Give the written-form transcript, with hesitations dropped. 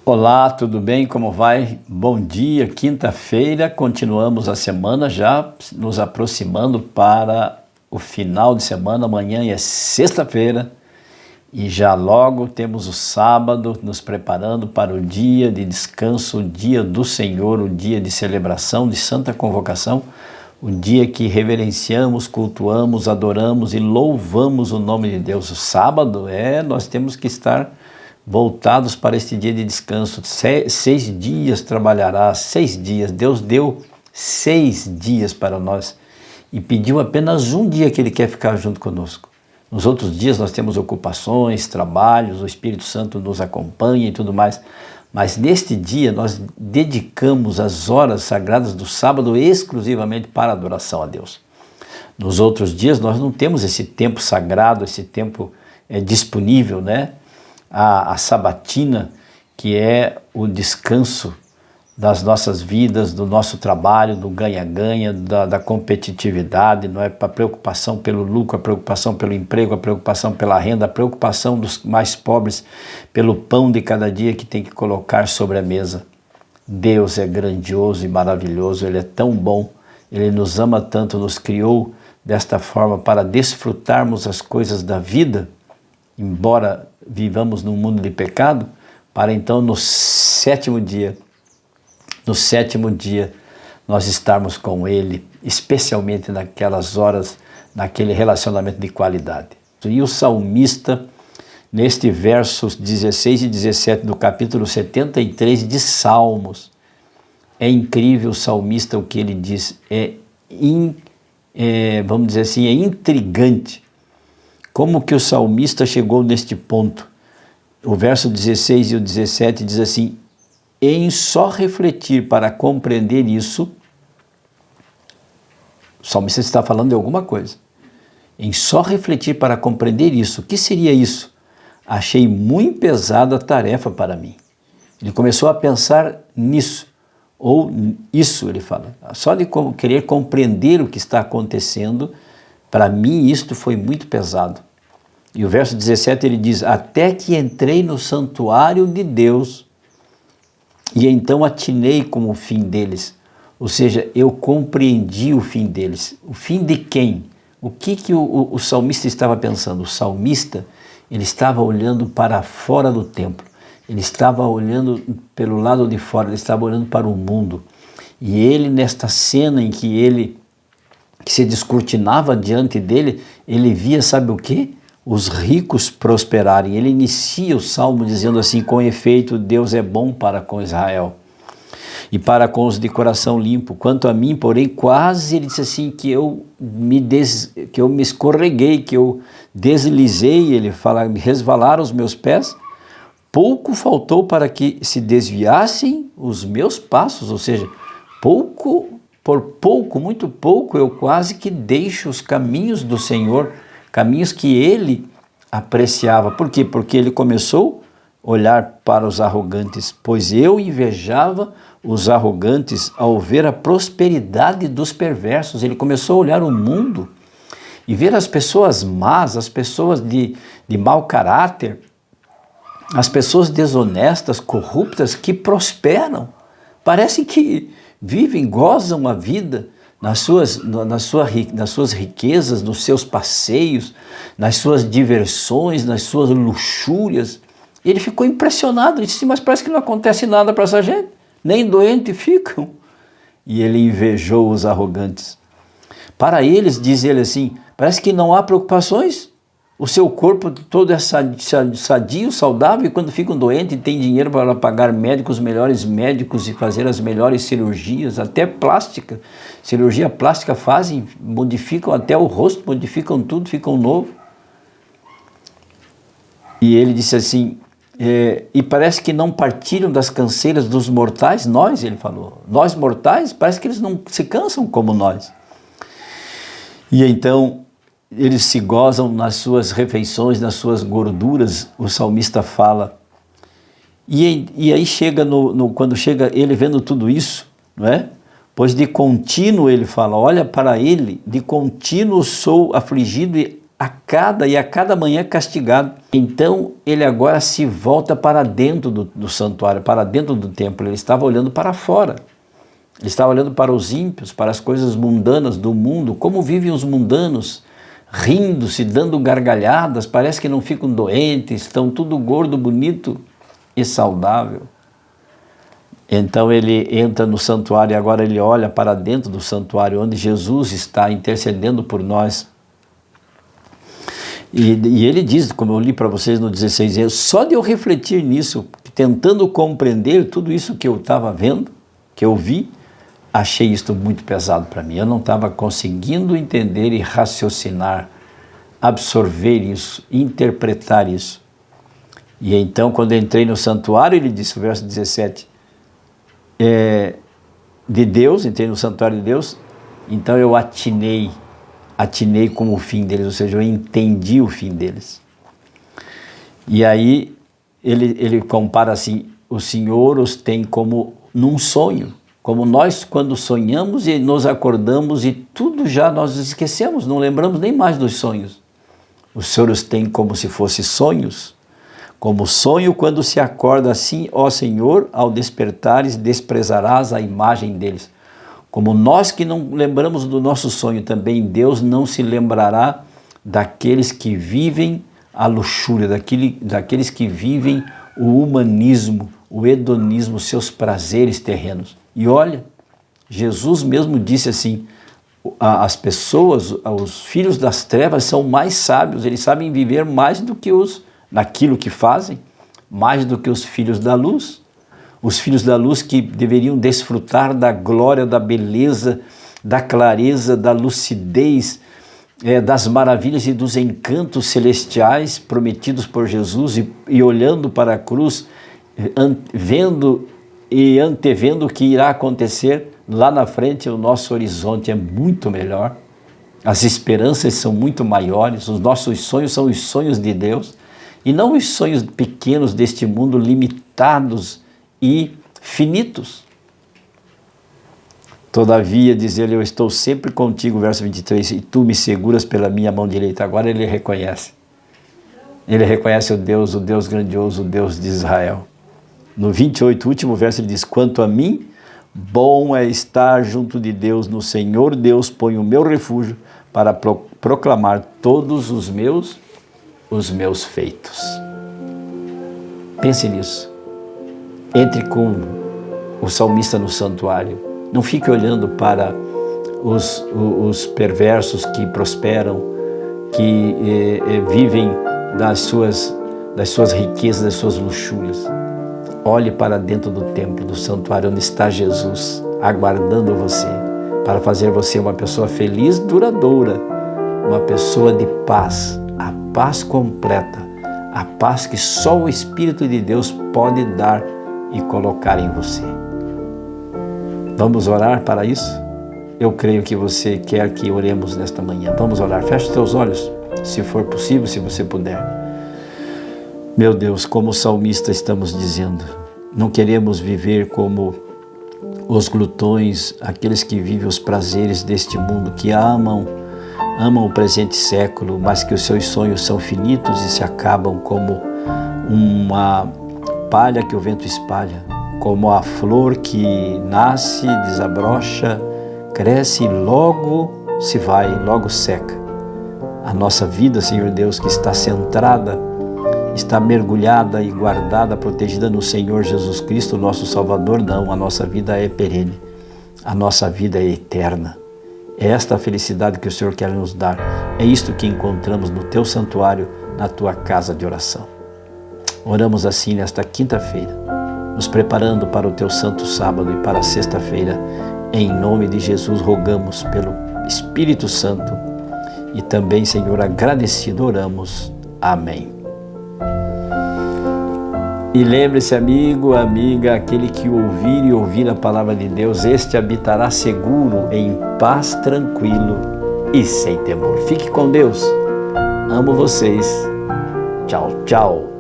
Olá, tudo bem? Como vai? Bom dia, quinta-feira, continuamos a semana já nos aproximando para o final de semana. Amanhã é sexta-feira e já logo temos o sábado nos preparando para o dia de descanso, o dia do Senhor, o dia de celebração, de santa convocação, o dia que reverenciamos, cultuamos, adoramos e louvamos o nome de Deus. O sábado nós temos que estar voltados para este dia de descanso. 6 dias trabalharás, 6 dias. Deus deu 6 dias para nós e pediu apenas um dia que Ele quer ficar junto conosco. Nos outros dias nós temos ocupações, trabalhos, o Espírito Santo nos acompanha e tudo mais. Mas neste dia nós dedicamos as horas sagradas do sábado exclusivamente para a adoração a Deus. Nos outros dias nós não temos esse tempo sagrado, esse tempo disponível, né? A sabatina, que é o descanso das nossas vidas, do nosso trabalho, do ganha-ganha, da competitividade, não é? A preocupação pelo lucro, a preocupação pelo emprego, a preocupação pela renda, a preocupação dos mais pobres pelo pão de cada dia que tem que colocar sobre a mesa. Deus é grandioso e maravilhoso, Ele é tão bom, Ele nos ama tanto, nos criou desta forma para desfrutarmos as coisas da vida, embora vivamos num mundo de pecado, para então no sétimo dia nós estarmos com Ele, especialmente naquelas horas, naquele relacionamento de qualidade. E o salmista, neste versos 16 e 17 do capítulo 73 de Salmos, é incrível o salmista o que ele diz, vamos dizer assim, é intrigante. Como que o salmista chegou neste ponto? O verso 16 e o 17 diz assim: em só refletir para compreender isso, o salmista está falando de alguma coisa. Em só refletir para compreender isso, o que seria isso? Achei muito pesada a tarefa para mim. Ele começou a pensar nisso, ou isso ele fala. Só de querer compreender o que está acontecendo, para mim isto foi muito pesado. E o verso 17 ele diz: até que entrei no santuário de Deus e então atinei com o fim deles. Ou seja, eu compreendi o fim deles. O fim de quem? O que o salmista estava pensando? O salmista, ele estava olhando para fora do templo. Ele estava olhando pelo lado de fora, ele estava olhando para o mundo. E ele, nesta cena em que se descortinava diante dele, ele via, sabe o quê? Os ricos prosperarem. Ele inicia o salmo dizendo assim: com efeito, Deus é bom para com Israel e para com os de coração limpo. Quanto a mim, porém, quase ele disse assim, que eu me escorreguei, que eu deslizei, ele fala, resvalaram os meus pés. Pouco faltou para que se desviassem os meus passos, ou seja, muito pouco, eu quase que deixo os caminhos do Senhor, caminhos que ele apreciava. Por quê? Porque ele começou a olhar para os arrogantes, pois eu invejava os arrogantes ao ver a prosperidade dos perversos. Ele começou a olhar o mundo e ver as pessoas más, as pessoas de mau caráter, as pessoas desonestas, corruptas, que prosperam. Parece que vivem, gozam a vida nas suas riquezas, nos seus passeios, nas suas diversões, nas suas luxúrias. Ele ficou impressionado, ele disse: mas parece que não acontece nada para essa gente, nem doentes ficam. E ele invejou os arrogantes. Para eles, diz ele assim, parece que não há preocupações. O seu corpo todo é sadio, saudável, e quando ficam doentes tem dinheiro para pagar médicos, os melhores médicos, e fazer as melhores cirurgias, até plástica. Cirurgia plástica fazem, modificam até o rosto, modificam tudo, ficam novo. E ele disse assim, e parece que não partiram das canseiras dos mortais, ele falou, nós mortais, parece que eles não se cansam como nós. E então eles se gozam nas suas refeições, nas suas gorduras, o salmista fala. E aí chega, quando chega ele vendo tudo isso, não é? Pois de contínuo ele fala, olha para ele, de contínuo sou afligido e a cada manhã castigado. Então ele agora se volta para dentro do santuário, para dentro do templo. Ele estava olhando para fora. Ele estava olhando para os ímpios, para as coisas mundanas do mundo, como vivem os mundanos, rindo-se, dando gargalhadas, parece que não ficam doentes, estão tudo gordo, bonito e saudável. Então ele entra no santuário e agora ele olha para dentro do santuário, onde Jesus está intercedendo por nós. E ele diz, como eu li para vocês no 16, só de eu refletir nisso, tentando compreender tudo isso que eu estava vendo, que eu vi, achei isto muito pesado para mim. Eu não estava conseguindo entender e raciocinar, absorver isso, interpretar isso. E então, quando eu entrei no santuário, ele disse, o verso 17, de Deus, entrei no santuário de Deus, então eu atinei com o fim deles, ou seja, eu entendi o fim deles. E aí ele compara assim, o Senhor os tem como num sonho, como nós quando sonhamos e nos acordamos e tudo já nós esquecemos, não lembramos nem mais dos sonhos. O Senhor os tem como se fossem sonhos, como sonho quando se acorda assim, ó Senhor, ao despertares desprezarás a imagem deles. Como nós que não lembramos do nosso sonho também, Deus não se lembrará daqueles que vivem a luxúria, daqueles que vivem o humanismo, o hedonismo, seus prazeres terrenos. E olha, Jesus mesmo disse assim, as pessoas, os filhos das trevas são mais sábios, eles sabem viver mais do que naquilo que fazem, mais do que os filhos da luz. Os filhos da luz que deveriam desfrutar da glória, da beleza, da clareza, da lucidez, das maravilhas e dos encantos celestiais prometidos por Jesus e olhando para a cruz, vendo e antevendo o que irá acontecer lá na frente, o nosso horizonte é muito melhor, as esperanças são muito maiores, os nossos sonhos são os sonhos de Deus e não os sonhos pequenos deste mundo limitados e finitos. Todavia, diz ele, eu estou sempre contigo, verso 23, e tu me seguras pela minha mão direita. Agora ele reconhece o Deus grandioso, o Deus de Israel. No 28, último verso, ele diz, quanto a mim, bom é estar junto de Deus, no Senhor Deus põe o meu refúgio para proclamar todos os meus feitos. Pense nisso. Entre com o salmista no santuário. Não fique olhando para os perversos que prosperam, que vivem das suas riquezas, das suas luxúrias. Olhe para dentro do templo, do santuário, onde está Jesus, aguardando você, para fazer você uma pessoa feliz, duradoura, uma pessoa de paz, a paz completa, a paz que só o Espírito de Deus pode dar e colocar em você. Vamos orar para isso? Eu creio que você quer que oremos nesta manhã. Vamos orar. Feche os teus olhos, se for possível, se você puder. Meu Deus, como o salmista estamos dizendo, não queremos viver como os glutões, aqueles que vivem os prazeres deste mundo, que amam o presente século, mas que os seus sonhos são finitos e se acabam como uma palha que o vento espalha, como a flor que nasce, desabrocha, cresce e logo se vai, logo seca. A nossa vida, Senhor Deus, que está centrada, está mergulhada e guardada, protegida no Senhor Jesus Cristo, nosso Salvador, não, a nossa vida é perene, a nossa vida é eterna. É esta a felicidade que o Senhor quer nos dar, é isto que encontramos no Teu santuário, na Tua casa de oração. Oramos assim nesta quinta-feira, nos preparando para o Teu santo sábado e para a sexta-feira. Em nome de Jesus, rogamos pelo Espírito Santo e também, Senhor, agradecido, oramos. Amém. E lembre-se, amigo, amiga, aquele que ouvir a palavra de Deus, este habitará seguro, em paz, tranquilo e sem temor. Fique com Deus. Amo vocês. Tchau, tchau.